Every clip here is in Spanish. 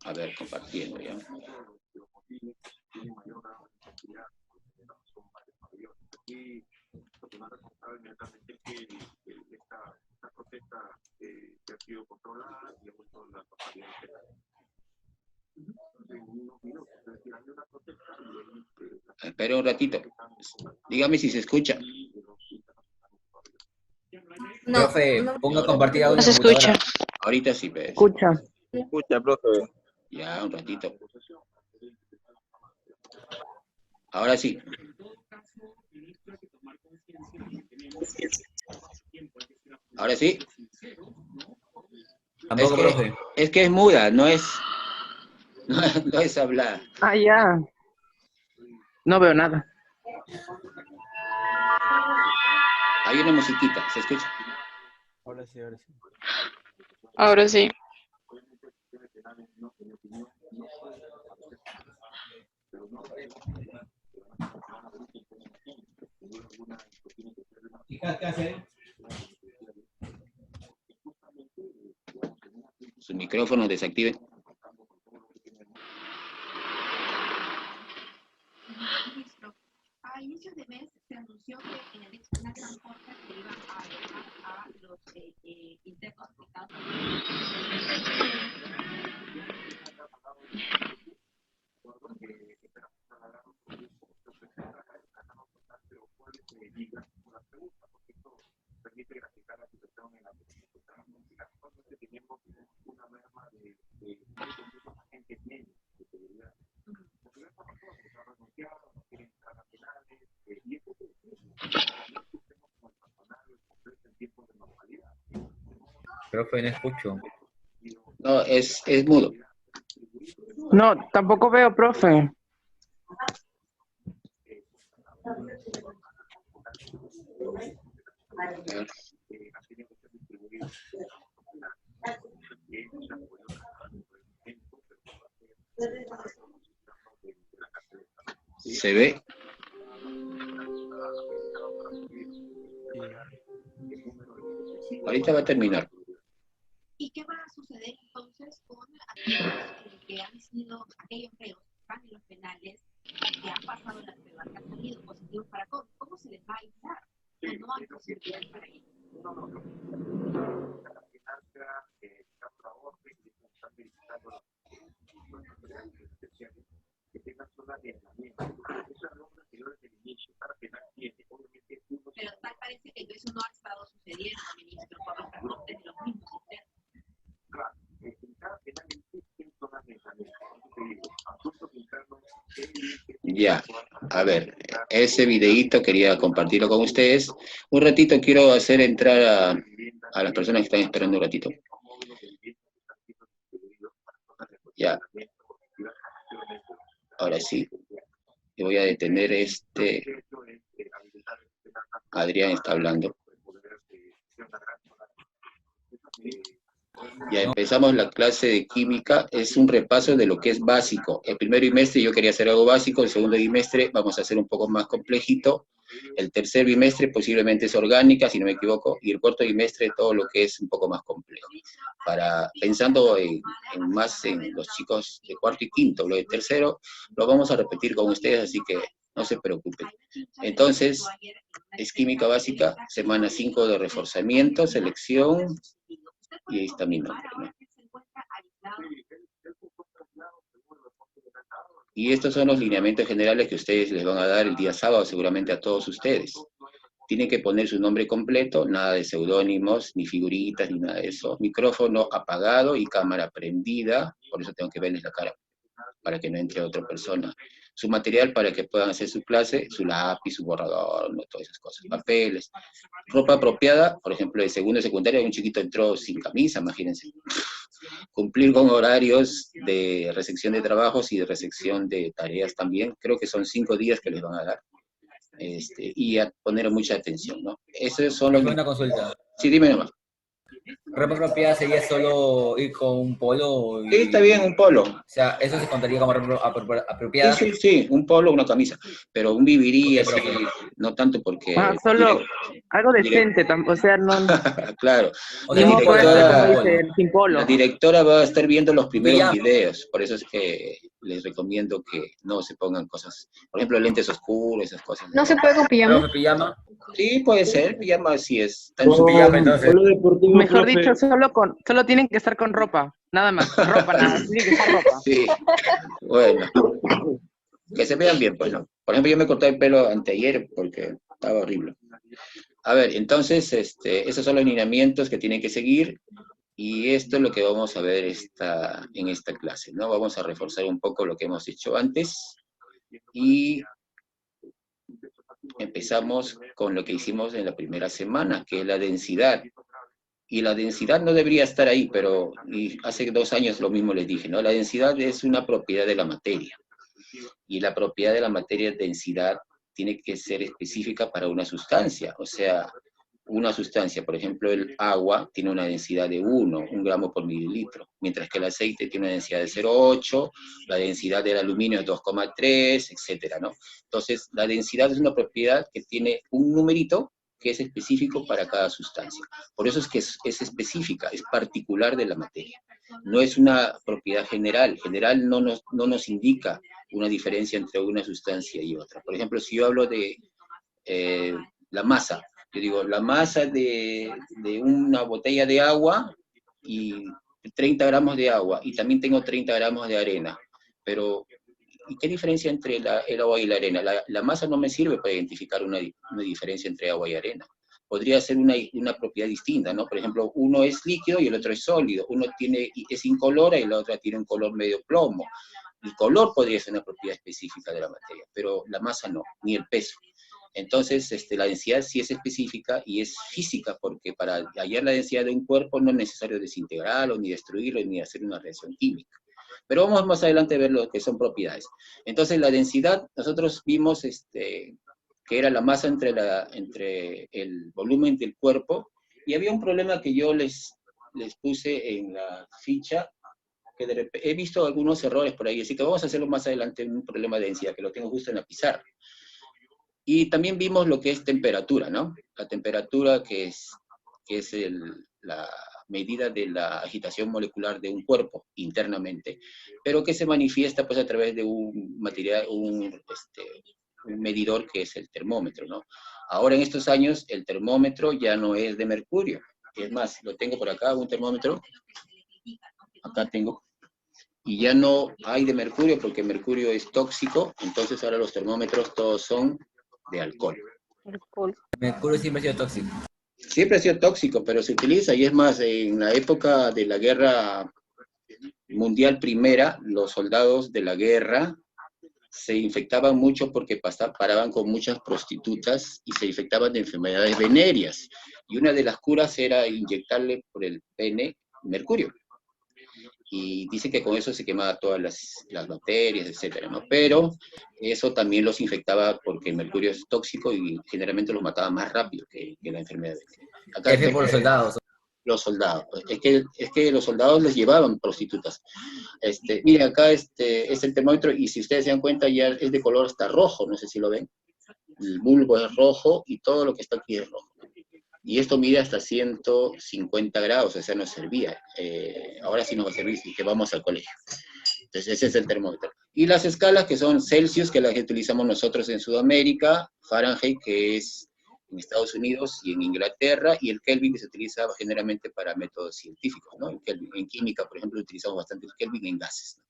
A ver, compartiendo ya. Espera un ratito. Dígame si se escucha. No, Profe, no, ponga compartir audio No en se la computadora. escucha. Ahorita sí ves. Escucha. Escucha, profe. Ya, un ratito. Ahora sí. Ahora sí. Tampoco, profe. Es que es muda, no es hablada. Ah, ya. No veo nada. Hay una musiquita, ¿se escucha? Ahora sí, ahora sí. Ahora sí. ¿Qué hace? Su micrófono desactive. ministro. A inicios de mes se anunció que en el extremo transporte se iba a dejar a los internos afectados. Profe, no escucho. No, es mudo. No, tampoco veo, profe. ¿Se ve? Ahorita va a terminar. ¿Y qué va a suceder entonces con aquellos que han sido, aquellos reos que están en los penales, que han pasado la prueba, que han salido positivos para COVID? ¿Cómo se les va a aislar? ¿O no hay posibilidades para ello? Pero tal parece que eso no ha estado sucediendo, ministro, por los reportes de los mismos internos. Ya, a ver, ese videíto quería compartirlo con ustedes. Un ratito quiero hacer entrar a las personas que están esperando un ratito. Ya. Ahora sí. Yo voy a detener Adrián está hablando. Ya empezamos la clase de química, es un repaso de lo que es básico. El primer bimestre yo quería hacer algo básico, el segundo bimestre vamos a hacer un poco más complejito, el tercer bimestre posiblemente es orgánica, si no me equivoco, y el cuarto bimestre todo lo que es un poco más complejo. Pensando más en los chicos de cuarto y quinto, lo de tercero lo vamos a repetir con ustedes, así que no se preocupen. Entonces, es química básica, semana 5 de reforzamiento, selección, y ahí está mi nombre, ¿no? Y estos son los lineamientos generales que ustedes les van a dar el día sábado, seguramente a todos ustedes. Tienen que poner su nombre completo, nada de seudónimos, ni figuritas, ni nada de eso. Micrófono apagado y cámara prendida, por eso tengo que verles la cara, para que no entre otra persona. Su material para que puedan hacer su clase, su lápiz, su borrador, ¿no? Todas esas cosas, papeles. Ropa apropiada, por ejemplo, de segundo y secundaria, un chiquito entró sin camisa, imagínense. Cumplir con horarios de recepción de trabajos y de recepción de tareas también, creo que son 5 días que les van a dar. Y a poner mucha atención, ¿no? Esos son los... Profe, una consulta. Sí, dime nomás. Repropiedad sería solo ir con un polo y... Sí, está bien, un polo. O sea, eso se contaría como Sí, apropiada. sí, un polo, una camisa. Pero un viviría, Ok, sí, profe. no tanto porque... Ah, solo algo decente, o sea, no, Claro, O ni sea, la un modo polo, este, pero como un directora, polo. dice, sin la polo. directora va a estar viendo los Un primeros pijama. videos, por eso es que les recomiendo que no se pongan cosas, por ejemplo, lentes oscuros, esas cosas. ¿No se puede con pijama? Profe, pijama. Sí, puede ser, pijama sí está en su Pijama, entonces. Polo deportivo, Mejor profe. dicho, solo tienen que estar con ropa, nada más, ropa nada más, tiene que estar ropa. Sí, bueno, que se vean bien, pues, ¿no? Por ejemplo, yo me corté el pelo anteayer porque estaba horrible. A ver, entonces, esos son los lineamientos que tienen que seguir y esto es lo que vamos a ver en esta clase, ¿no? Vamos a reforzar un poco lo que hemos hecho antes y empezamos con lo que hicimos en la primera semana, que es la densidad. Y la densidad no debería estar ahí, pero hace 2 años lo mismo les dije, ¿no? La densidad es una propiedad de la materia. Y la propiedad de la materia de densidad tiene que ser específica para una sustancia. O sea, una sustancia, por ejemplo, el agua tiene una densidad de 1 gramo por mililitro, mientras que el aceite tiene una densidad de 0,8, la densidad del aluminio es 2,3, etcétera, ¿no? Entonces, la densidad es una propiedad que tiene un numerito que es específico para cada sustancia. Por eso es que es específica, es particular de la materia. No es una propiedad general. General no nos indica una diferencia entre una sustancia y otra. Por ejemplo, si yo hablo de la masa, yo digo, la masa de una botella de agua y 30 gramos de agua, y también tengo 30 gramos de arena, pero ¿y qué diferencia entre el agua y la arena? La masa no me sirve para identificar una diferencia entre agua y arena. Podría ser una propiedad distinta, ¿no? Por ejemplo, uno es líquido y el otro es sólido. Uno es incolora y la otra tiene un color medio plomo. El color podría ser una propiedad específica de la materia, pero la masa no, ni el peso. Entonces, la densidad sí es específica y es física, porque para hallar la densidad de un cuerpo no es necesario desintegrarlo, ni destruirlo, ni hacer una reacción química. Pero vamos más adelante a ver lo que son propiedades. Entonces, la densidad, nosotros vimos que era la masa entre el volumen del cuerpo, y había un problema que yo les puse en la ficha, que he visto algunos errores por ahí, así que vamos a hacerlo más adelante en un problema de densidad, que lo tengo justo en la pizarra. Y también vimos lo que es temperatura, ¿no? La temperatura que es la medida de la agitación molecular de un cuerpo internamente, pero que se manifiesta pues a través de un material, un medidor que es el termómetro, ¿no? Ahora en estos años el termómetro ya no es de mercurio. Es más, lo tengo por acá, un termómetro. Acá tengo. Y ya no hay de mercurio porque mercurio es tóxico, entonces ahora los termómetros todos son de alcohol. Mercurio siempre ha sido tóxico. Siempre ha sido tóxico, pero se utiliza, y es más, en la época de la Guerra Mundial Primera, los soldados de la guerra se infectaban mucho porque paraban con muchas prostitutas y se infectaban de enfermedades venéreas. Y una de las curas era inyectarle por el pene mercurio. Y dice que con eso se quemaba todas las bacterias, etcétera, ¿no? Pero eso también los infectaba porque el mercurio es tóxico y generalmente los mataba más rápido que la enfermedad. Acá F por los soldados. los soldados. Es que los soldados les llevaban prostitutas. Mire, acá es el termómetro y si ustedes se dan cuenta ya es de color hasta rojo, no sé si lo ven. El bulbo es rojo y todo lo que está aquí es rojo. Y esto mide hasta 150 grados, o sea, nos servía. Ahora sí nos va a servir si que vamos al colegio. Entonces, ese es el termómetro. Y las escalas que son Celsius, que las que utilizamos nosotros en Sudamérica, Fahrenheit, que es en Estados Unidos y en Inglaterra, y el Kelvin, que se utiliza generalmente para métodos científicos, ¿no? En química, por ejemplo, utilizamos bastante el Kelvin en gases, ¿no?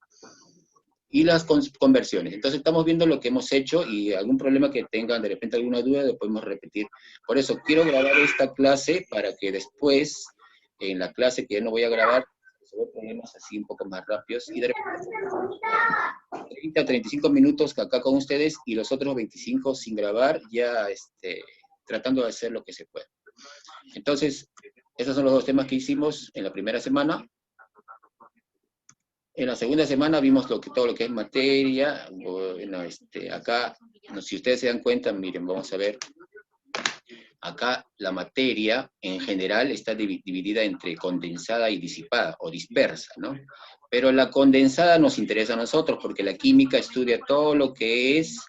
Y las conversiones. Entonces estamos viendo lo que hemos hecho y algún problema que tengan, de repente alguna duda, lo podemos repetir. Por eso quiero grabar esta clase para que después, en la clase que ya no voy a grabar, resolver problemas así un poco más rápidos y de repente 30 a 35 minutos acá con ustedes y los otros 25 sin grabar, ya tratando de hacer lo que se pueda. Entonces, esos son los 2 temas que hicimos en la primera semana. En la segunda semana vimos todo lo que es materia. Bueno, acá, si ustedes se dan cuenta, miren, vamos a ver. Acá la materia en general está dividida entre condensada y disipada, o dispersa, ¿no? Pero la condensada nos interesa a nosotros porque la química estudia todo lo que es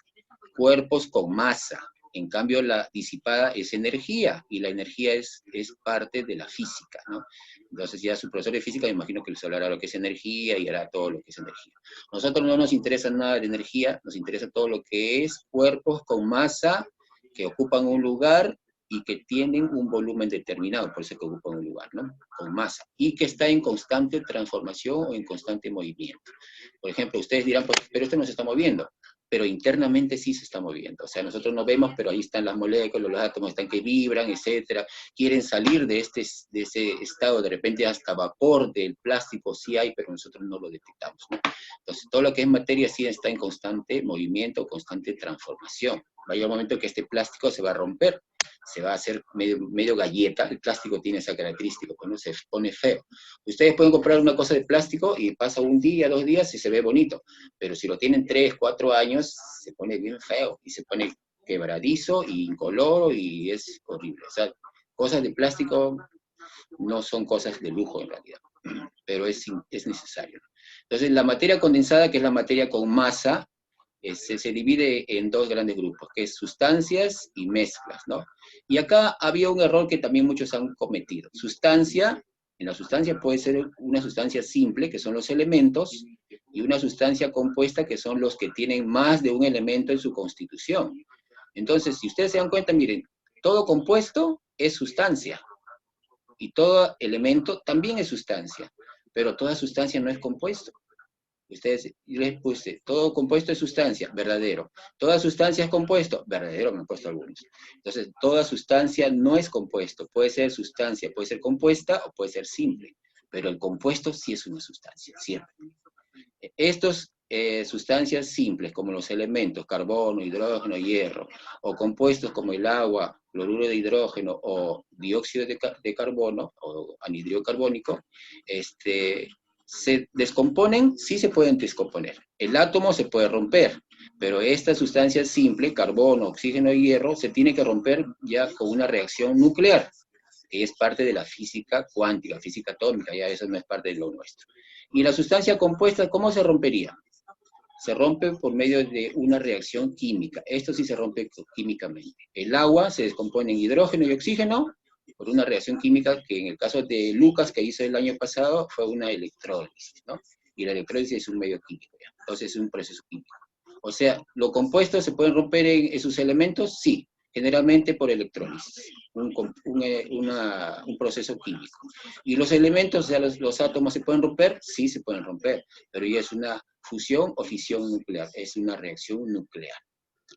cuerpos con masa. En cambio, la disipada es energía, y la energía es parte de la física, ¿no? Entonces ya su profesor de física me imagino que les hablará lo que es energía y hará todo lo que es energía. Nosotros no nos interesa nada de energía, nos interesa todo lo que es cuerpos con masa que ocupan un lugar y que tienen un volumen determinado, por eso que ocupan un lugar, ¿no? Con masa, y que está en constante transformación o en constante movimiento. Por ejemplo, ustedes dirán, pues, pero esto no se está moviendo, pero internamente sí se está moviendo. O sea, nosotros no vemos, pero ahí están las moléculas, los átomos están que vibran, etcétera. Quieren salir de ese estado, de repente hasta vapor del plástico sí hay, pero nosotros no lo detectamos, ¿no? Entonces, todo lo que es materia sí está en constante movimiento, constante transformación. Va a llegar un momento que este plástico se va a romper, se va a hacer medio galleta. El plástico tiene esa característica, cuando se pone feo. Ustedes pueden comprar una cosa de plástico y pasa un día, 2 días y se ve bonito, pero si lo tienen 3, 4 años, se pone bien feo, y se pone quebradizo, y incoloro, y es horrible. O sea, cosas de plástico no son cosas de lujo en realidad, pero es necesario. Entonces, la materia condensada, que es la materia con masa, se divide en 2 grandes grupos, que es sustancias y mezclas, ¿no? Y acá había un error que también muchos han cometido. En la sustancia puede ser una sustancia simple, que son los elementos, y una sustancia compuesta, que son los que tienen más de un elemento en su constitución. Entonces, si ustedes se dan cuenta, miren, todo compuesto es sustancia, y todo elemento también es sustancia, pero toda sustancia no es compuesto. Ustedes, yo les puse, todo compuesto es sustancia, verdadero. Toda sustancia es compuesto, verdadero, me han puesto algunos. Entonces, toda sustancia no es compuesto, puede ser sustancia, puede ser compuesta o puede ser simple, pero el compuesto sí es una sustancia, siempre. Estos sustancias simples, como los elementos, carbono, hidrógeno, hierro, o compuestos como el agua, cloruro de hidrógeno, o dióxido de carbono, o anhidrido carbónico, se descomponen, sí se pueden descomponer. El átomo se puede romper, pero esta sustancia simple, carbono, oxígeno y hierro, se tiene que romper ya con una reacción nuclear, que es parte de la física cuántica, física atómica, ya eso no es parte de lo nuestro. Y la sustancia compuesta, ¿cómo se rompería? Se rompe por medio de una reacción química. Esto sí se rompe químicamente. El agua se descompone en hidrógeno y oxígeno, por una reacción química que en el caso de Lucas, que hizo el año pasado, fue una electrólisis, ¿no? Y la electrólisis es un medio químico, ¿ya? Entonces es un proceso químico. O sea, ¿los compuestos se pueden romper en sus elementos? Sí, generalmente por electrólisis, un proceso químico. ¿Y los elementos, o sea, los átomos se pueden romper? Sí, se pueden romper, pero ya es una fusión o fisión nuclear, es una reacción nuclear.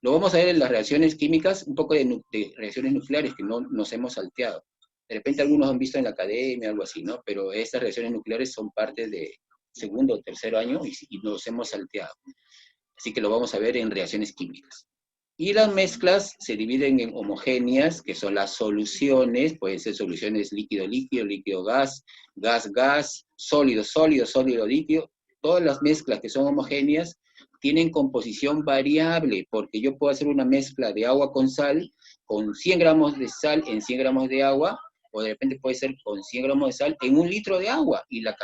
Lo vamos a ver en las reacciones químicas, un poco de reacciones nucleares que no nos hemos salteado. De repente algunos han visto en la academia, algo así, ¿no? Pero estas reacciones nucleares son parte de segundo o tercer año y nos hemos salteado. Así que lo vamos a ver en reacciones químicas. Y las mezclas se dividen en homogéneas, que son las soluciones, pueden ser soluciones líquido-líquido, líquido-gas, gas-gas, sólido-sólido, sólido-líquido. Todas las mezclas que son homogéneas tienen composición variable, porque yo puedo hacer una mezcla de agua con sal, con 100 gramos de sal en 100 gramos de agua, o de repente puede ser con 100 gramos de sal en 1 litro de agua, y las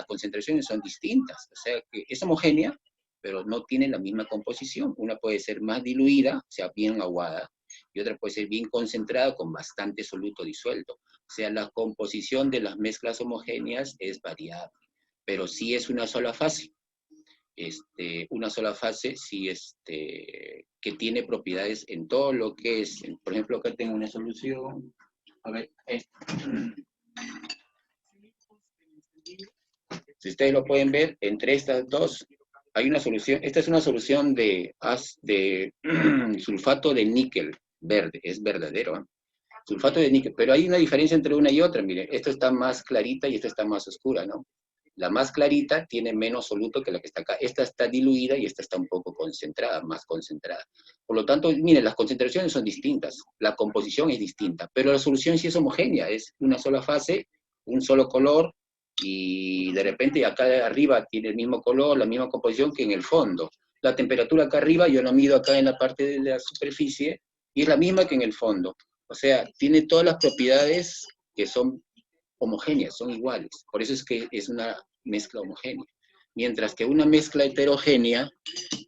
concentraciones son distintas. O sea que es homogénea, pero no tiene la misma composición. Una puede ser más diluida, o sea, bien aguada, y otra puede ser bien concentrada con bastante soluto disuelto. O sea, la composición de las mezclas homogéneas es variable, pero sí es una sola fase. Una sola fase sí, que tiene propiedades en todo lo que es, por ejemplo, acá tengo una solución, a ver, si ustedes lo pueden ver, entre estas dos, hay una solución. Esta es una solución de sulfato de níquel verde, es verdadero, ¿eh? Sulfato de níquel, pero hay una diferencia entre una y otra, miren, esta está más clarita y esta está más oscura, ¿no? La más clarita tiene menos soluto que la que está acá. Esta está diluida y esta está un poco concentrada, más concentrada. Por lo tanto, miren, las concentraciones son distintas, la composición es distinta, pero la solución sí es homogénea, es una sola fase, un solo color, y de repente acá arriba tiene el mismo color, la misma composición que en el fondo. La temperatura acá arriba, yo la mido acá en la parte de la superficie, y es la misma que en el fondo. O sea, tiene todas las propiedades que son homogéneas, son iguales. Por eso es que es una mezcla homogénea. Mientras que una mezcla heterogénea,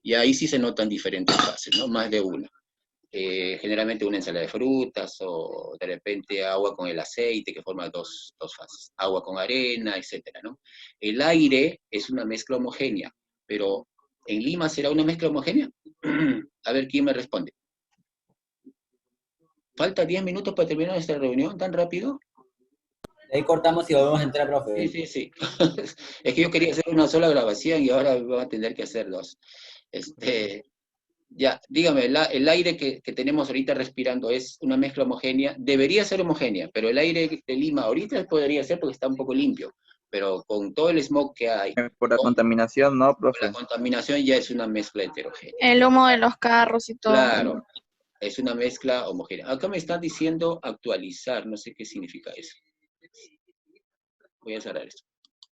y ahí sí se notan diferentes fases, ¿no? Más de una. Generalmente una ensalada de frutas, o de repente agua con el aceite, que forma dos fases. Agua con arena, etcétera, ¿no? El aire es una mezcla homogénea, pero ¿en Lima será una mezcla homogénea? A ver, ¿quién me responde? ¿Falta 10 minutos para terminar esta reunión tan rápido? Ahí cortamos y volvemos a entrar, profe. Sí, sí, sí. Es que yo quería hacer una sola grabación y ahora voy a tener que hacer dos. Ya, dígame, el aire que tenemos ahorita respirando es una mezcla homogénea. Debería ser homogénea, pero el aire de Lima ahorita podría ser porque está un poco limpio. Pero con todo el smog que hay, Por la contaminación, ¿no, la profe? contaminación ya es una mezcla heterogénea. El humo de los carros y todo. Claro, es una mezcla homogénea. Acá me están diciendo actualizar, no sé qué significa eso. Voy a cerrar esto.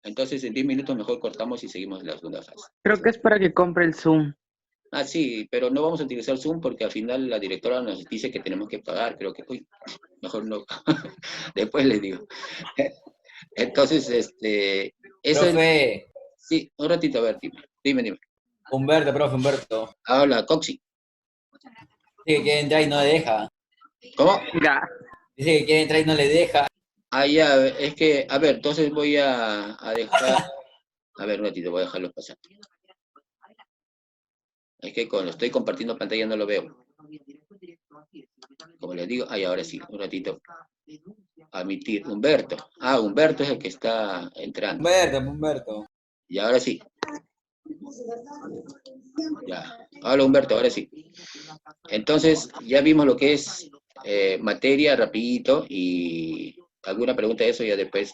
Entonces, en 10 minutos mejor cortamos y seguimos en la segunda fase. Creo que es para que compre el Zoom. Ah, sí, pero no vamos a utilizar Zoom porque al final la directora nos dice que tenemos que pagar. Creo que, uy, mejor no. Después les digo. Entonces, eso es... Profe, Sí, un ratito, a ver, dime. Humberto, profe, Humberto. Habla, Coxi. Dice que quiere entrar y no le deja. ¿Cómo? Ya. Dice que quiere entrar y no le deja. Ah, ya, es que, a ver, entonces voy a dejar... A ver, un ratito, voy a dejarlos pasar. Es que cuando estoy compartiendo pantalla no lo veo. Como les digo, ahora sí, un ratito. Admitir, Humberto. Ah, Humberto es el que está entrando. Humberto. Y ahora sí. Ya. Hola Humberto, ahora sí. Entonces, ya vimos lo que es materia, rapidito, y alguna pregunta de eso ya después.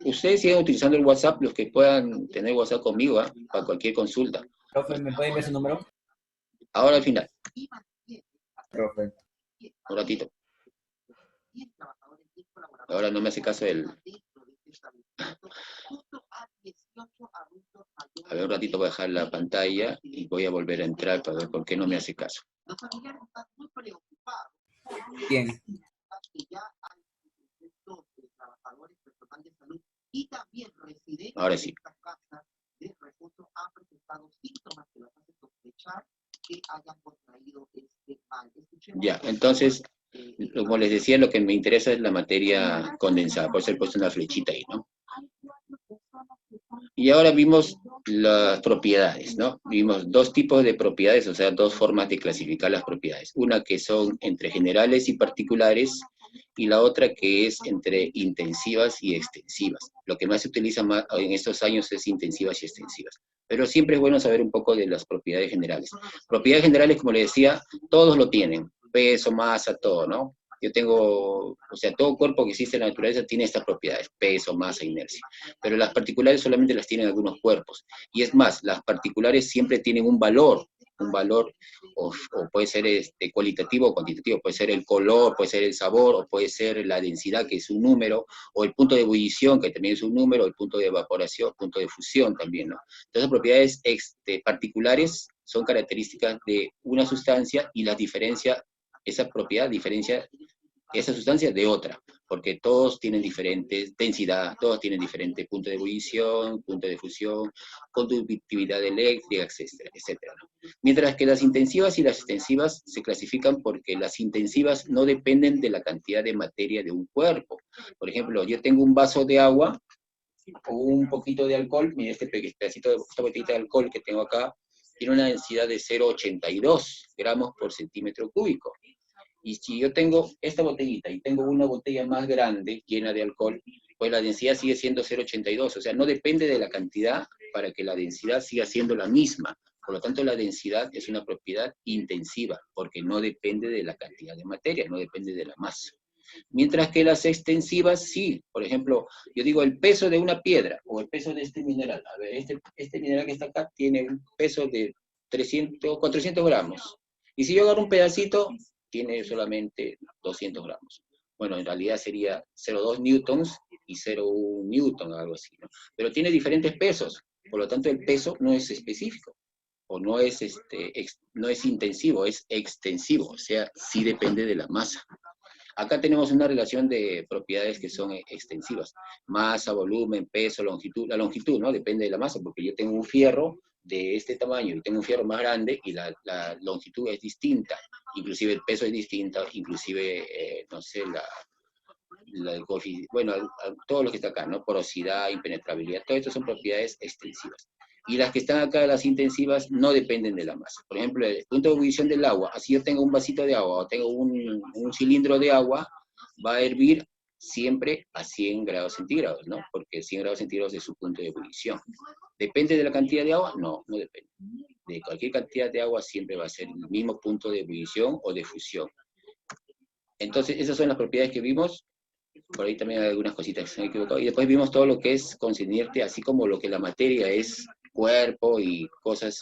Ustedes siguen utilizando el WhatsApp, los que puedan tener WhatsApp conmigo, ¿ah? Para cualquier consulta. Profe, ¿me puede enviar su número? Ahora al final, Profe. un ratito. Ahora no me hace caso el... A ver, un ratito voy a dejar la pantalla y voy a volver a entrar para ver por qué no me hace caso. ¿Quién? Ahora sí. Ya, entonces, como les decía, lo que me interesa es la materia condensada, por eso he puesto una flechita ahí, ¿no? Y ahora vimos las propiedades, ¿no? Vimos dos tipos de propiedades, o sea, dos formas de clasificar las propiedades. Una que son entre generales y particulares, y la otra que es entre intensivas y extensivas. Lo que más se utiliza más en estos años es intensivas y extensivas. Pero siempre es bueno saber un poco de las propiedades generales. Propiedades generales, como les decía, todos lo tienen. Peso, masa, todo, ¿no? Yo tengo, o sea, todo cuerpo que existe en la naturaleza tiene estas propiedades, peso, masa, inercia. Pero las particulares solamente las tienen algunos cuerpos. Y es más, las particulares siempre tienen un valor, o puede ser cualitativo o cuantitativo, puede ser el color, puede ser el sabor, o puede ser la densidad, que es un número, o el punto de ebullición, que también es un número, o el punto de evaporación, punto de fusión también, ¿no? Entonces, propiedades particulares son características de una sustancia y las diferencia, esa propiedad diferencia esa sustancia de otra, porque todos tienen diferentes densidad, todos tienen diferente punto de ebullición, punto de fusión, conductividad eléctrica, etcétera, etcétera, ¿no? Mientras que las intensivas y las extensivas se clasifican porque las intensivas no dependen de la cantidad de materia de un cuerpo. Por ejemplo, yo tengo un vaso de agua o un poquito de alcohol, mira este pedacito esta botellita de alcohol que tengo acá, tiene una densidad de 0,82 gramos por centímetro cúbico. Y si yo tengo esta botellita y tengo una botella más grande, llena de alcohol, pues la densidad sigue siendo 0,82. O sea, no depende de la cantidad para que la densidad siga siendo la misma. Por lo tanto, la densidad es una propiedad intensiva, porque no depende de la cantidad de materia, no depende de la masa. Mientras que las extensivas, sí. Por ejemplo, yo digo el peso de una piedra, o el peso de este mineral. A ver, este mineral que está acá tiene un peso de 400 gramos. Y si yo agarro un pedacito, tiene solamente 200 gramos. Bueno, en realidad sería 0,2 newtons y 0,1 newton, algo así, ¿no? Pero tiene diferentes pesos, por lo tanto el peso no es específico, o no es intensivo, es extensivo, o sea, sí depende de la masa. Acá tenemos una relación de propiedades que son extensivas. Masa, volumen, peso, longitud. La longitud, ¿no? Depende de la masa, porque yo tengo un fierro de este tamaño y tengo un fierro más grande y la longitud es distinta. Inclusive el peso es distinto, inclusive, no sé, bueno, todo lo que está acá, ¿no? Porosidad, impenetrabilidad, todo esto son propiedades extensivas. Y las que están acá, las intensivas, no dependen de la masa. Por ejemplo, el punto de ebullición del agua, así yo tengo un vasito de agua o tengo un cilindro de agua, va a hervir siempre a 100 grados centígrados, ¿no? Porque 100 grados centígrados es su punto de ebullición. ¿Depende de la cantidad de agua? No, no depende. De cualquier cantidad de agua siempre va a ser el mismo punto de ebullición o de fusión. Entonces, esas son las propiedades que vimos. Por ahí también hay algunas cositas que se han equivocado. Y después vimos todo lo que es concerniente, así como lo que la materia es cuerpo y cosas,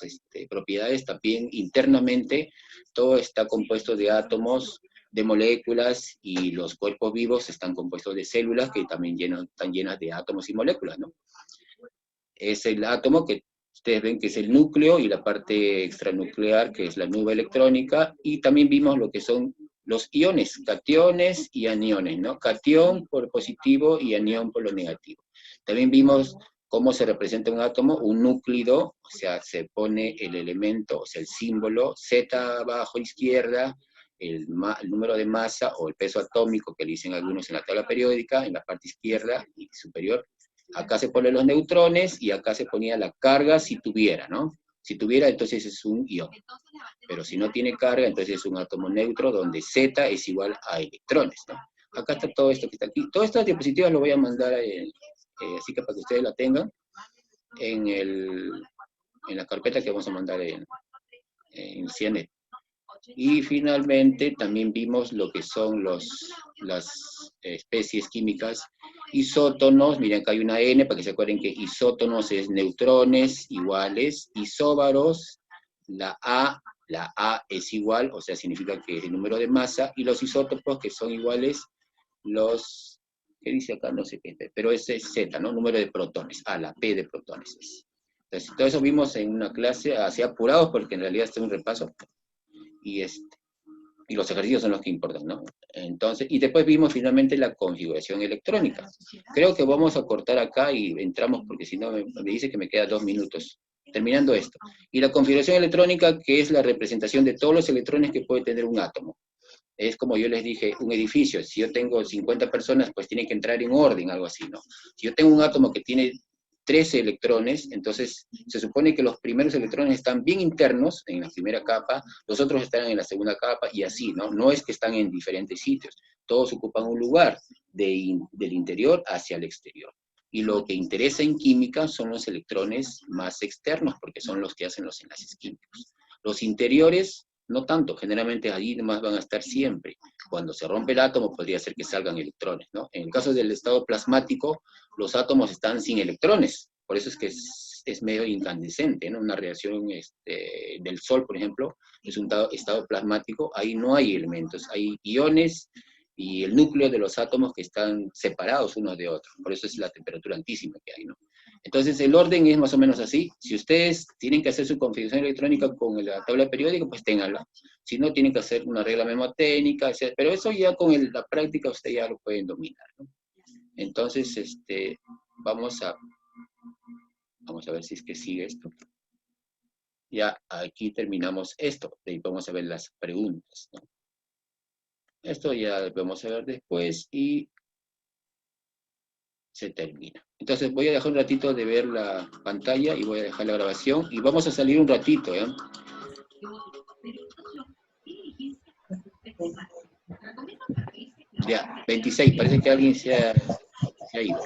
propiedades, también internamente todo está compuesto de átomos, de moléculas, y los cuerpos vivos están compuestos de células que también están llenas de átomos y moléculas, ¿no? Es el átomo que ustedes ven que es el núcleo y la parte extranuclear, que es la nube electrónica, y también vimos lo que son los iones, cationes y aniones, ¿no? Catión por positivo y anión por lo negativo. También vimos cómo se representa un átomo, un núclido, o sea, se pone el elemento, o sea, el símbolo Z abajo a izquierda, el número de masa o el peso atómico que le dicen algunos en la tabla periódica, en la parte izquierda y superior. Acá se ponen los neutrones y acá se ponía la carga si tuviera, ¿no? Si tuviera, entonces es un ion. Pero si no tiene carga, entonces es un átomo neutro donde Z es igual a electrones, ¿no? Acá está todo esto que está aquí. Todas estas diapositivas lo voy a mandar, así que para que ustedes la tengan, en la carpeta que vamos a mandar en CIANET. Y finalmente también vimos lo que son las especies químicas. Isótonos, miren acá hay una N, para que se acuerden que isótonos es neutrones iguales, isóbaros, la A es igual, o sea, significa que es el número de masa, y los isótopos que son iguales, ¿qué dice acá? No sé qué, pero ese es Z, ¿no? Número de protones, la P de protones es. Entonces, todo eso vimos en una clase, así apurados, porque en realidad este es un repaso, y los ejercicios son los que importan, ¿no? Entonces, y después vimos finalmente la configuración electrónica. Creo que vamos a cortar acá y entramos, porque si no me dice que me queda 2 minutos. Terminando esto. Y la configuración electrónica, que es la representación de todos los electrones que puede tener un átomo. Es como yo les dije, un edificio. Si yo tengo 50 personas, pues tienen que entrar en orden, algo así, ¿no? Si yo tengo un átomo que tiene 13 electrones, entonces se supone que los primeros electrones están bien internos, en la primera capa, los otros están en la segunda capa, y así, ¿no? No es que están en diferentes sitios, todos ocupan un lugar del interior hacia el exterior. Y lo que interesa en química son los electrones más externos, porque son los que hacen los enlaces químicos. Los interiores, no tanto, generalmente allí nomás van a estar siempre. Cuando se rompe el átomo podría ser que salgan electrones, ¿no? En el caso del estado plasmático, los átomos están sin electrones, por eso es que es medio incandescente, ¿no? Una reacción del Sol, por ejemplo, es un estado plasmático, ahí no hay elementos, hay iones y el núcleo de los átomos que están separados unos de otros, por eso es la temperatura altísima que hay, ¿no? Entonces el orden es más o menos así. Si ustedes tienen que hacer su configuración electrónica con la tabla periódica, pues ténganla. Si no, tienen que hacer una regla memotécnica, etc. Pero eso ya con la práctica ustedes ya lo pueden dominar, ¿no? Entonces, vamos a ver si es que sigue esto. Ya aquí terminamos esto, de ahí vamos a ver las preguntas, ¿no? Esto ya lo vamos a ver después y se termina. Entonces voy a dejar un ratito de ver la pantalla y voy a dejar la grabación y vamos a salir un ratito, ¿ya? Ya, 26, parece que alguien se ha ido.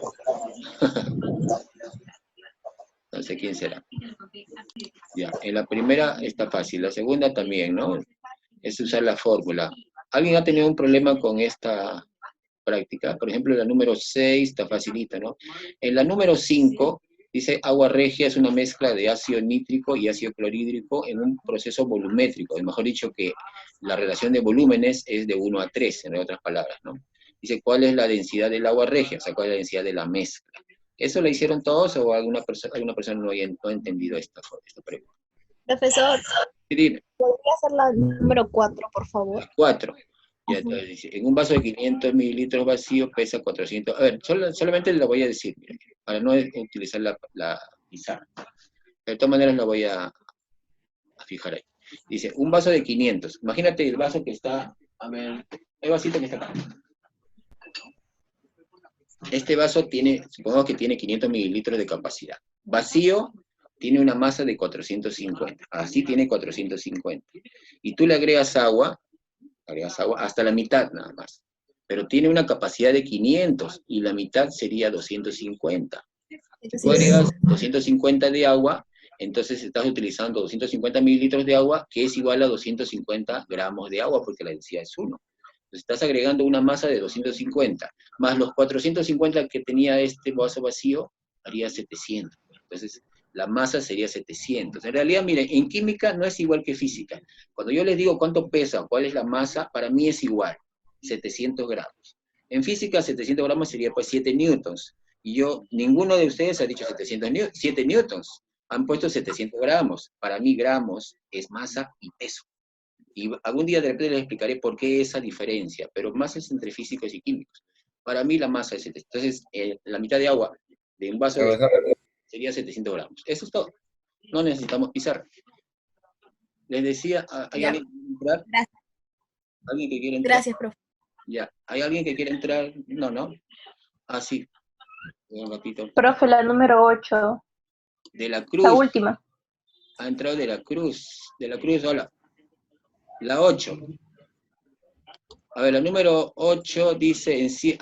No sé quién será. Ya, en la primera está fácil, la segunda también, ¿no? Es usar la fórmula. ¿Alguien ha tenido un problema con esta práctica? Por ejemplo, la número 6 está facilita, ¿no? En la número 5 dice agua regia es una mezcla de ácido nítrico y ácido clorhídrico en un proceso volumétrico. Mejor dicho, que la relación de volúmenes es de 1 a 3, en otras palabras, ¿no? Dice, ¿cuál es la densidad del agua regia? O sea, ¿cuál es la densidad de la mezcla? ¿Eso lo hicieron todos o alguna persona no ha entendido esta pregunta? Profesor, Sí, dime. ¿podría hacer la número 4, por favor? 4. Ya, entonces dice, en un vaso de 500 mililitros vacío pesa 400. A ver, solamente lo voy a decir, mire, para no utilizar la pizarra. De todas maneras lo voy a fijar ahí. Dice, un vaso de 500. Imagínate el vaso que está, a ver, el vasito que está acá. Este vaso tiene, supongamos que tiene 500 mililitros de capacidad. Vacío tiene una masa de 450. Así tiene 450. Y tú le agregas agua hasta la mitad nada más. Pero tiene una capacidad de 500 y la mitad sería 250. Si tú agregas 250 de agua, entonces estás utilizando 250 mililitros de agua, que es igual a 250 gramos de agua, porque la densidad es 1. Entonces estás agregando una masa de 250, más los 450 que tenía este vaso vacío, haría 700. Entonces la masa sería 700. En realidad, miren, en química no es igual que física. Cuando yo les digo cuánto pesa o cuál es la masa, para mí es igual, 700 gramos. En física, 700 gramos sería pues 7 newtons. Y ninguno de ustedes ha dicho 7 newtons. Han puesto 700 gramos. Para mí, gramos es masa y peso. Y algún día de repente les explicaré por qué esa diferencia, pero masa es entre físicos y químicos. Para mí la masa es 700. Entonces, la mitad de agua de un vaso sería 700 gramos. Eso es todo. No necesitamos pizarra. Les decía, ¿hay alguien que quiere entrar? Gracias. ¿Alguien que quiere entrar? Gracias, profe. Ya. ¿Hay alguien que quiere entrar? No, ¿no? Ah, sí. Un ratito. Profe, la número 8. De la Cruz. La última. Ha entrado de la Cruz. De la Cruz, hola. La 8. A ver, la número 8 dice en sí...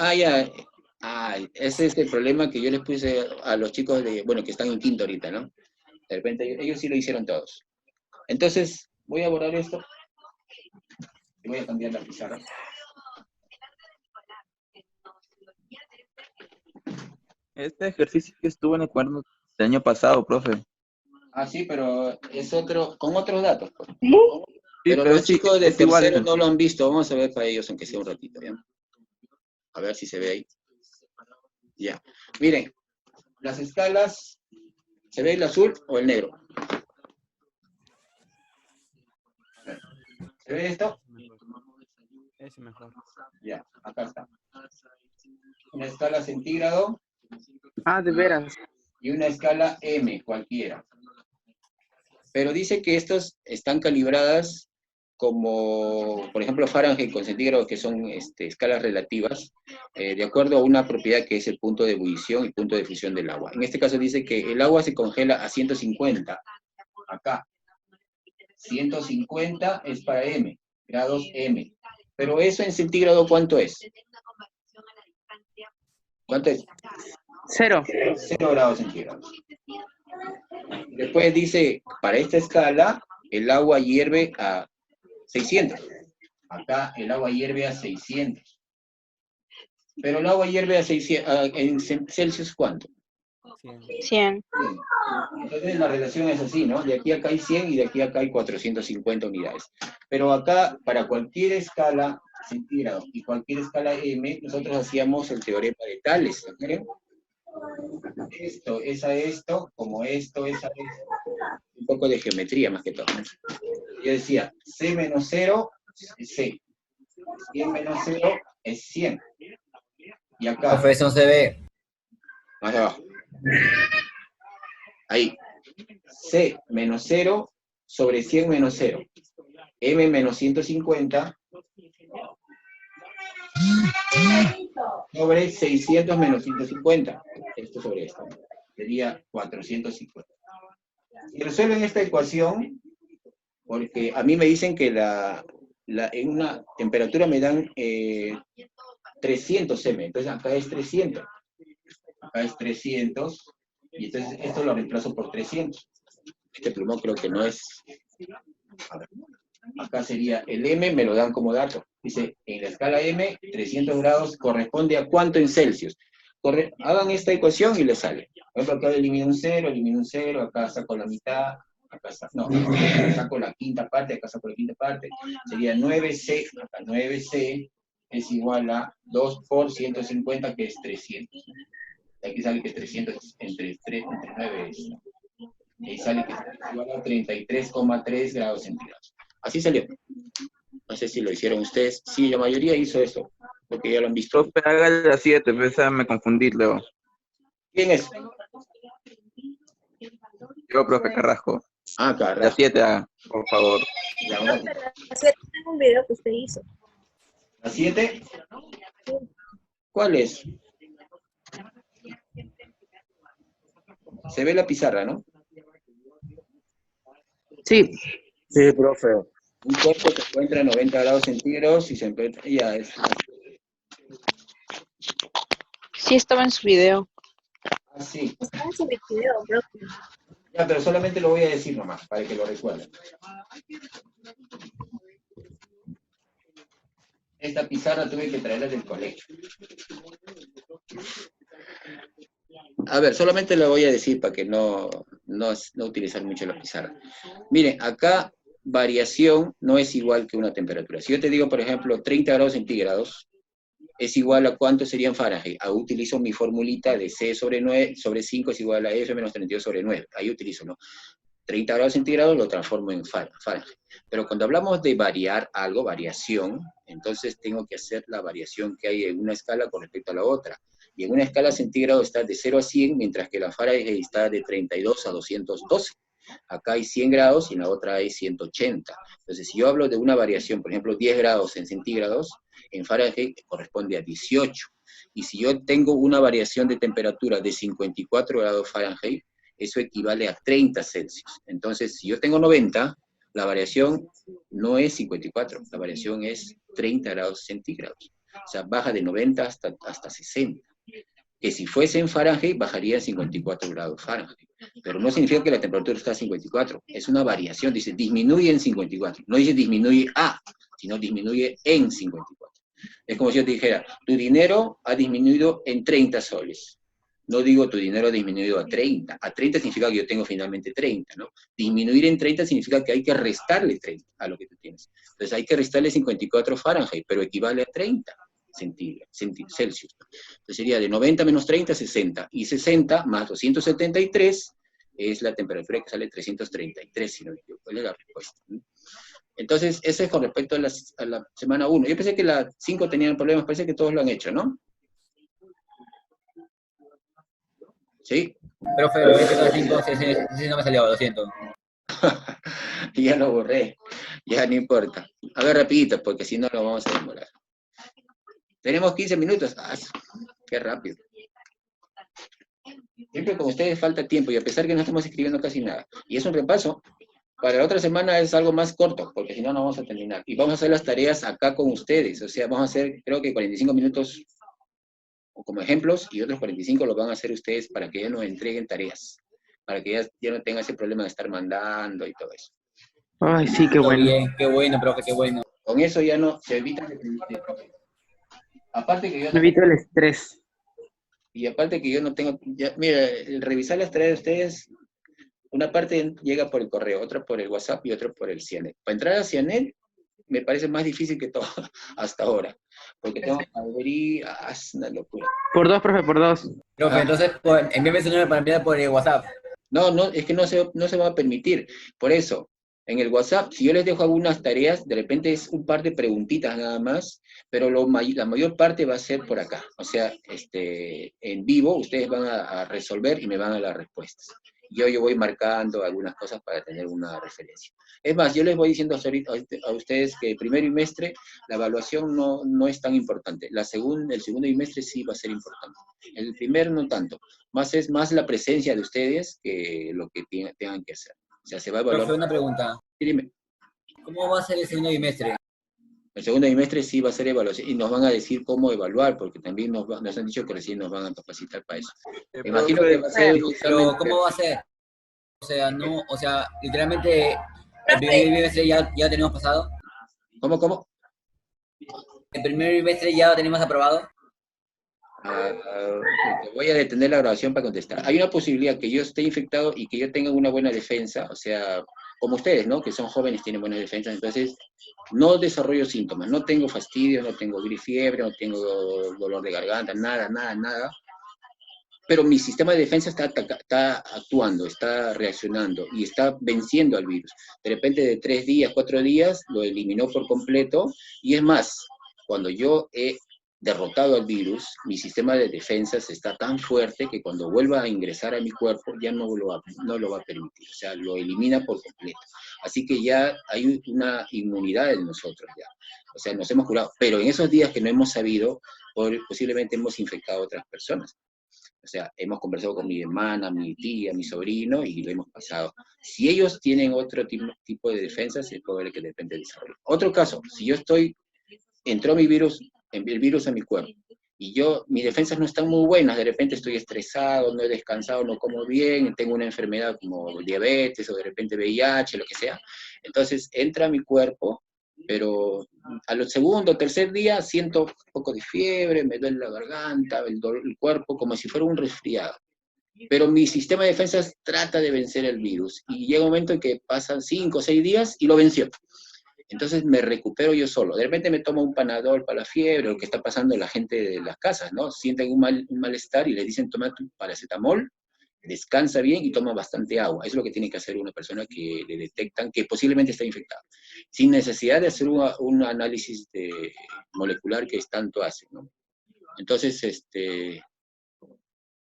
ese es el problema que yo les puse a los chicos que están en quinto ahorita, ¿no? De repente ellos sí lo hicieron todos. Entonces, voy a borrar esto. Y voy a cambiar la pizarra. Este ejercicio que estuvo en el cuaderno del año pasado, profe. Ah, sí, pero es otro, con otros datos. Pues. ¿Sí? Pero pero los chicos de es igual. tercero no lo han visto. Vamos a ver para ellos, aunque sea un ratito, ¿ya? A ver si se ve ahí. Ya. Miren, las escalas, ¿se ve el azul o el negro? ¿Se ve esto? Ese mejor. Ya, acá está. Una escala centígrado Ah, de veras. y una escala M, cualquiera. Pero dice que estos están calibradas como, por ejemplo, Fahrenheit con centígrado, que son escalas relativas, de acuerdo a una propiedad que es el punto de ebullición y punto de fusión del agua. En este caso dice que el agua se congela a 150, acá. 150 es para M, grados M. Pero eso en centígrado, ¿cuánto es? ¿Cuánto es? 0. 0 grados centígrados. Después dice, para esta escala, el agua hierve a 600. Acá el agua hierve a 600. Pero el agua hierve a 600, en Celsius, ¿cuánto? 100. Entonces la relación es así, ¿no? De aquí a acá hay 100 y de aquí a acá hay 450 unidades. Pero acá, para cualquier escala centígrado y cualquier escala M, nosotros hacíamos el teorema de Tales, ¿no? Esto es a esto, como esto es a esto. Un poco de geometría más que todo. Yo decía, C menos 0 es C. 100 menos 0 es 100. Y acá... Profe, eso no se ve. Más abajo. Ahí. C menos 0 sobre 100 menos 0. M menos 150 sobre 600 menos 150. Esto sobre esto. Sería 450. Y resuelven esta ecuación, porque a mí me dicen que en una temperatura me dan 300 M. Entonces acá es 300. Acá es 300. Y entonces esto lo reemplazo por 300. Este plumón creo que no es... A ver. Acá sería el M, me lo dan como dato. Dice, en la escala M, 300 grados corresponde a ¿cuánto en Celsius? Hagan esta ecuación y les sale. Por ejemplo, acá elimino un 0, acá saco la mitad, acá saco la quinta parte, acá saco la quinta parte. Sería 9C, acá 9C es igual a 2 por 150, que es 300. Aquí sale que es 300 entre 9 es. Y sale que es igual a 33,3 grados centígrados. Así salió. No sé si lo hicieron ustedes. Sí, la mayoría hizo eso, porque ya lo han visto. Profe, hágale las 7, me confundí, luego. ¿Quién es? Yo, profe Carrasco. Ah, Las Carrasco. 7 haga, por favor. Ya, una- Tengo un video que usted hizo. ¿La 7? ¿Cuál es? Se ve la pizarra, ¿no? Sí. Sí, profe. Un cuerpo se encuentra a 90 grados centígrados y se encuentra... Ya, es Sí estaba en su video. así. Está en su video, profe. Ya, pero solamente lo voy a decir nomás, para que lo recuerden. Esta pizarra tuve que traerla del colegio. A ver, solamente lo voy a decir para que no utilizar mucho la pizarra. Miren, acá variación no es igual que una temperatura. Si yo te digo, por ejemplo, 30 grados centígrados, es igual a cuánto sería en Fahrenheit. Ahí utilizo mi formulita de C sobre 5 es igual a F menos 32 sobre 9. Ahí utilizo, ¿no? 30 grados centígrados lo transformo en Fahrenheit. Pero cuando hablamos de variar algo, variación, entonces tengo que hacer la variación que hay en una escala con respecto a la otra. Y en una escala centígrado está de 0 a 100, mientras que la Fahrenheit está de 32 a 212. Acá hay 100 grados y en la otra hay 180. Entonces, si yo hablo de una variación, por ejemplo, 10 grados en centígrados, en Fahrenheit corresponde a 18. Y si yo tengo una variación de temperatura de 54 grados Fahrenheit, eso equivale a 30 Celsius. Entonces, si yo tengo 90, la variación no es 54, la variación es 30 grados centígrados. O sea, baja de 90 hasta 60. Que si fuese en Fahrenheit, bajaría a 54 grados Fahrenheit. Pero no significa que la temperatura está a 54. Es una variación, dice disminuye en 54. No dice disminuye a, sino disminuye en 54. Es como si yo te dijera, tu dinero ha disminuido en 30 soles. No digo tu dinero ha disminuido a 30. A 30 significa que yo tengo finalmente 30, ¿no? Disminuir en 30 significa que hay que restarle 30 a lo que tú tienes. Entonces hay que restarle 54 Fahrenheit, pero equivale a 30 Celsius. Entonces sería de 90 menos 30, 60. Y 60 más 273 es la temperatura que sale 333, si no me equivoco. ¿Cuál es la respuesta? Entonces, eso es con respecto a la semana 1. Yo pensé que la 5 tenían problemas, parece que todos lo han hecho, ¿no? ¿Sí? Profe, lo voy a empezar a 5, sí, no me salió, lo siento. Ya lo borré, ya no importa. A ver, rapidito, porque si no lo vamos a demorar. Tenemos 15 minutos. ¡Ah, qué rápido! Siempre con ustedes falta tiempo, y a pesar que no estamos escribiendo casi nada. Y es un repaso. Para la otra semana es algo más corto, porque si no, no vamos a terminar. Y vamos a hacer las tareas acá con ustedes. O sea, vamos a hacer, creo que 45 minutos como ejemplos, y otros 45 los van a hacer ustedes para que ya nos entreguen tareas. Para que ya no tenga ese problema de estar mandando y todo eso. Ay, sí, qué Todo bueno. bien, qué bueno, profe, qué bueno. Con eso ya no se evita que aparte que yo Me evito el estrés. y aparte que yo no tengo, ya, mira, el revisar las tareas de ustedes, una parte llega por el correo, otra por el WhatsApp y otra por el CIANET. Para entrar a CIANET me parece más difícil que todo hasta ahora, porque tengo que abrir, es una locura. Por 2, profe, por 2. Profe, Ah. entonces, envíame su número para enviar por WhatsApp. No, es que no se va a permitir. Por eso, en el WhatsApp, si yo les dejo algunas tareas, de repente es un par de preguntitas nada más, pero la mayor parte va a ser por acá. O sea, en vivo ustedes van a resolver y me van a dar respuestas. Yo voy marcando algunas cosas para tener una referencia. Es más, yo les voy diciendo a ustedes que el primer bimestre la evaluación no es tan importante. El segundo bimestre sí va a ser importante. El primer no tanto. Es más la presencia de ustedes que lo que tengan que hacer. O sea, se va a evaluar. Profe, una pregunta. Sí, dime. ¿Cómo va a ser el segundo bimestre? El segundo bimestre sí va a ser evaluación y nos van a decir cómo evaluar, porque también nos han dicho que recién nos van a capacitar para eso. Imagino que va a ser un Pero, examen. ¿cómo va a ser? O sea, literalmente, el primer bimestre ya tenemos pasado. ¿Cómo? El primer bimestre ya lo tenemos aprobado. Voy a detener la grabación para contestar. Hay una posibilidad que yo esté infectado y que yo tenga una buena defensa, o sea, como ustedes, ¿no? Que son jóvenes, tienen buenas defensas, entonces no desarrollo síntomas, no tengo fastidio, no tengo fiebre, no tengo dolor de garganta, nada. pero mi sistema de defensa está actuando, está reaccionando y está venciendo al virus. De repente de 3 días, 4 días, lo eliminó por completo, y es más, cuando yo he derrotado al virus, mi sistema de defensas está tan fuerte que cuando vuelva a ingresar a mi cuerpo ya no lo va a permitir, o sea, lo elimina por completo. Así que ya hay una inmunidad en nosotros ya, o sea, nos hemos curado, pero en esos días que no hemos sabido, posiblemente hemos infectado a otras personas. O sea, hemos conversado con mi hermana, mi tía, mi sobrino, y lo hemos pasado. Si ellos tienen otro tipo de defensas, es probable que depende del desarrollo. Otro caso, si yo entró el virus a mi cuerpo, y mis defensas no están muy buenas, de repente estoy estresado, no he descansado, no como bien, tengo una enfermedad como diabetes, o de repente VIH, lo que sea, entonces entra a mi cuerpo, pero a los segundo o tercer día siento un poco de fiebre, me duele la garganta, el cuerpo, como si fuera un resfriado. Pero mi sistema de defensas trata de vencer el virus, y llega un momento en que pasan 5 o 6 días y lo venció. Entonces me recupero yo solo. De repente me tomo un Panadol para la fiebre, lo que está pasando la gente de las casas, ¿no? Sienten un malestar y le dicen, toma tu paracetamol, descansa bien y toma bastante agua. Eso es lo que tiene que hacer una persona que le detectan que posiblemente está infectada, sin necesidad de hacer un análisis molecular que tanto hace, ¿no? Entonces,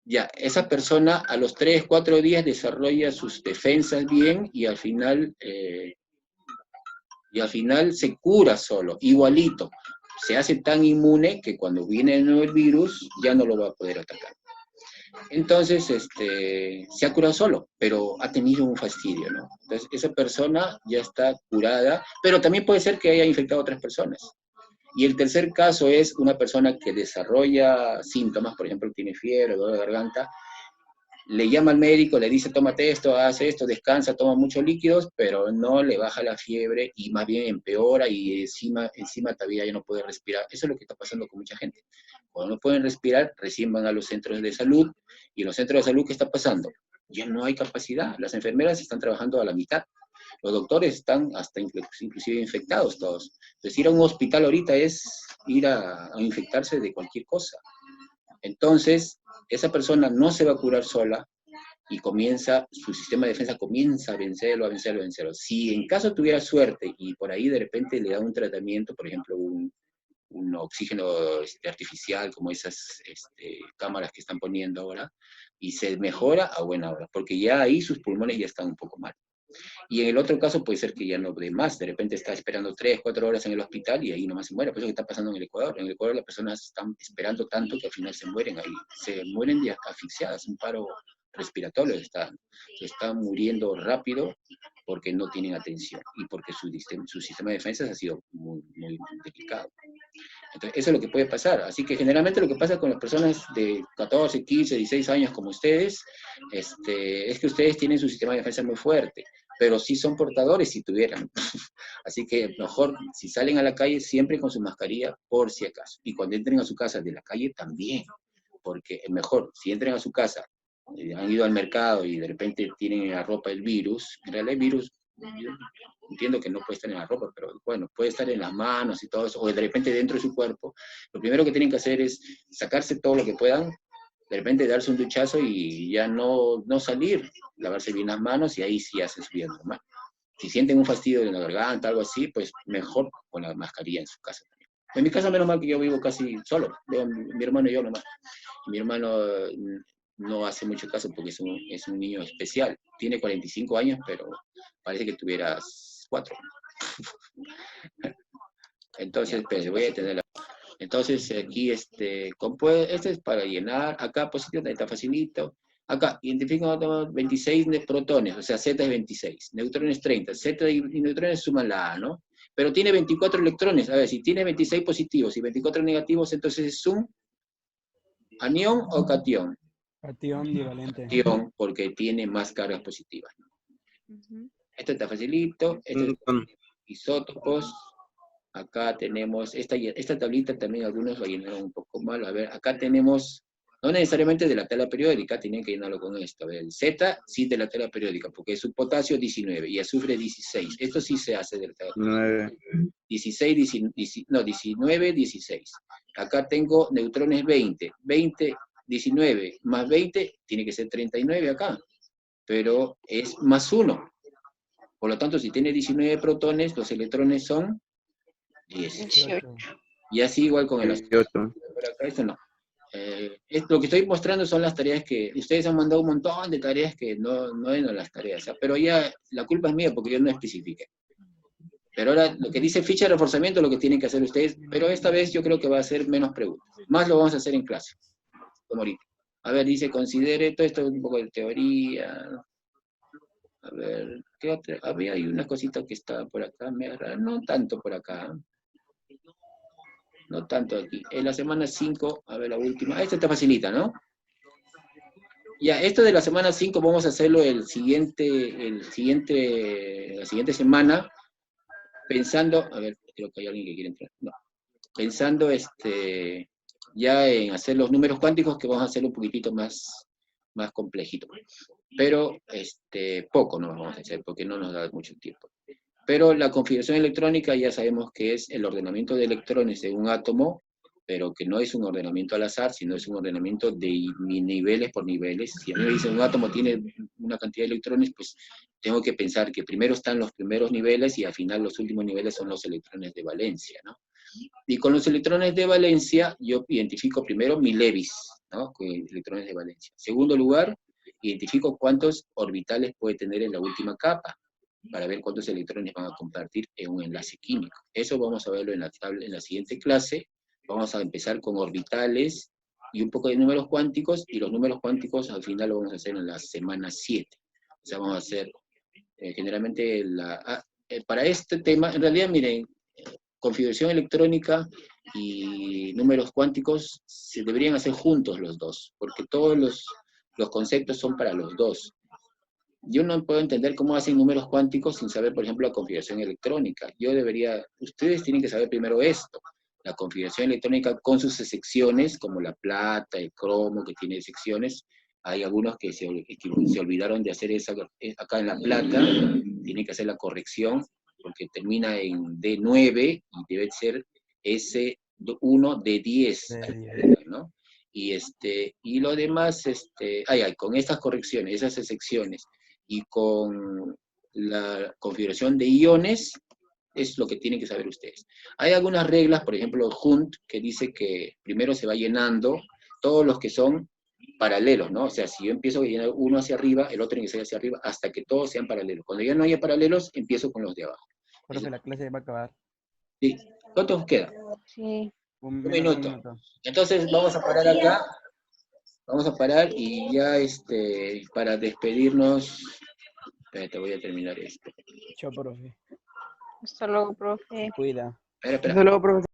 ya, esa persona a los 3, 4 días desarrolla sus defensas bien, y al final se cura solo, igualito. Se hace tan inmune que cuando viene de nuevo el virus ya no lo va a poder atacar. Entonces, se ha curado solo, pero ha tenido un fastidio, ¿no? Entonces, esa persona ya está curada, pero también puede ser que haya infectado a otras personas. Y el tercer caso es una persona que desarrolla síntomas, por ejemplo, tiene fiebre, dolor de garganta, le llama al médico, le dice, tómate esto, haz esto, descansa, toma muchos líquidos, pero no le baja la fiebre, y más bien empeora, y encima todavía ya no puede respirar. Eso es lo que está pasando con mucha gente. Cuando no pueden respirar, recién van a los centros de salud, y en los centros de salud, ¿qué está pasando? Ya no hay capacidad, las enfermeras están trabajando a la mitad, los doctores están hasta inclusive infectados todos. Entonces, ir a un hospital ahorita es ir a infectarse de cualquier cosa. Entonces, esa persona no se va a curar sola, y su sistema de defensa comienza a vencerlo. Si en caso tuviera suerte y por ahí de repente le da un tratamiento, por ejemplo, un oxígeno artificial, como esas cámaras que están poniendo ahora, y se mejora, a buena hora, porque ya ahí sus pulmones ya están un poco mal. Y en el otro caso puede ser que ya no dé más, de repente está esperando 3, 4 horas en el hospital y ahí nomás se muere. Por eso que está pasando en el Ecuador. En el Ecuador las personas están esperando tanto que al final se mueren ahí, se mueren asfixiadas, un paro respiratorio, se están muriendo rápido porque no tienen atención y porque su sistema de defensas ha sido muy, muy delicado. Entonces, eso es lo que puede pasar. Así que generalmente lo que pasa con las personas de 14, 15, 16 años como ustedes, es que ustedes tienen su sistema de defensa muy fuerte, pero sí son portadores si tuvieran. Así que mejor, si salen a la calle, siempre con su mascarilla, por si acaso. Y cuando entren a su casa de la calle, también. Porque mejor, si entran a su casa, han ido al mercado y de repente tienen en la ropa el virus, en realidad el virus, yo entiendo que no puede estar en la ropa, pero bueno, puede estar en las manos y todo eso, o de repente dentro de su cuerpo. Lo primero que tienen que hacer es sacarse todo lo que puedan, de repente darse un duchazo y ya no salir, lavarse bien las manos, y ahí sí hacen su vida normal. Si sienten un fastidio en la garganta, algo así, pues mejor con la mascarilla en su casa también. En mi casa, menos mal que yo vivo casi solo, mi hermano y yo nomás. Mi hermano no hace mucho caso porque es un niño especial. Tiene 45 años, pero parece que tuviera 4. Entonces, pues, voy a tener Entonces, aquí, este es para llenar. Acá, positivo, está facilito. Acá, identifica 26 protones, o sea, Z es 26. Neutrones 30. Z y neutrones suman la A, ¿no? Pero tiene 24 electrones. A ver, si tiene 26 positivos y 24 negativos, entonces es un anión o catión. Catión divalente. Catión, porque tiene más cargas positivas. Esto está facilito. Esto es isótopos. Acá tenemos, esta tablita también algunos la llenaron un poco mal. A ver, acá tenemos, no necesariamente de la tabla periódica, tienen que llenarlo con esto. A ver, el Z sí de la tabla periódica, porque es un potasio 19 y azufre 16. Esto sí se hace de la tabla periódica. 19, 16. Acá tengo neutrones 20. 20 19 más 20 tiene que ser 39 acá, pero es más 1. Por lo tanto, si tiene 19 protones, los electrones son 10. 18. Y así igual con el azul. 18. Por acá esto no. Lo que estoy mostrando son las tareas que... Ustedes han mandado un montón de tareas que no eran las tareas, ¿ah? Pero ya la culpa es mía porque yo no especifiqué. Pero ahora lo que dice ficha de reforzamiento es lo que tienen que hacer ustedes, pero esta vez yo creo que va a ser menos preguntas. Más lo vamos a hacer en clase, como ahorita. A ver, dice, considere, todo esto es un poco de teoría. A ver, ¿qué otra? Había hay una cosita que estaba por acá, no tanto por acá. No tanto aquí. En la semana 5, a ver la última. Esta te facilita, ¿no? Ya, esto de la semana 5 vamos a hacerlo la siguiente semana, pensando, a ver, creo que hay alguien que quiere entrar. No. Pensando ya en hacer los números cuánticos, que vamos a hacer un poquitito más complejito. Pero poco no vamos a hacer, porque no nos da mucho tiempo. Pero la configuración electrónica ya sabemos que es el ordenamiento de electrones en un átomo, pero que no es un ordenamiento al azar, sino es un ordenamiento de niveles por niveles. Si a mí me dicen un átomo tiene una cantidad de electrones, pues tengo que pensar que primero están los primeros niveles y al final los últimos niveles son los electrones de valencia, ¿no? Y con los electrones de valencia yo identifico primero mi Lewis, ¿no? Con electrones de valencia. En segundo lugar, identifico cuántos orbitales puede tener en la última capa, para ver cuántos electrones van a compartir en un enlace químico. Eso vamos a verlo en la siguiente clase. Vamos a empezar con orbitales y un poco de números cuánticos, y los números cuánticos al final lo vamos a hacer en la semana 7. O sea, vamos a hacer generalmente para este tema, en realidad miren, configuración electrónica y números cuánticos se deberían hacer juntos los dos, porque todos los conceptos son para los dos. Yo no puedo entender cómo hacen números cuánticos sin saber, por ejemplo, la configuración electrónica. Ustedes tienen que saber primero esto, la configuración electrónica con sus secciones, como la plata, el cromo, que tiene secciones. Hay algunos que se olvidaron de hacer esa, acá en la plata, tienen que hacer la corrección, porque termina en D9 y debe ser S1 D10, ¿no? Y lo demás, con estas correcciones, esas secciones, y con la configuración de iones, es lo que tienen que saber ustedes. Hay algunas reglas, por ejemplo, Hunt, que dice que primero se va llenando todos los que son paralelos, ¿no? O sea, si yo empiezo a llenar uno hacia arriba, el otro tiene que ser hacia arriba, hasta que todos sean paralelos. Cuando ya no haya paralelos, empiezo con los de abajo. Profe, la clase va a acabar. Sí. ¿Cuánto queda? Sí. Un minuto. Entonces vamos a parar acá. Vamos a parar y ya para despedirnos. Espérate, voy a terminar esto. Chao, profe. Hasta luego, profe. Cuida. Espera. Hasta luego, profesor.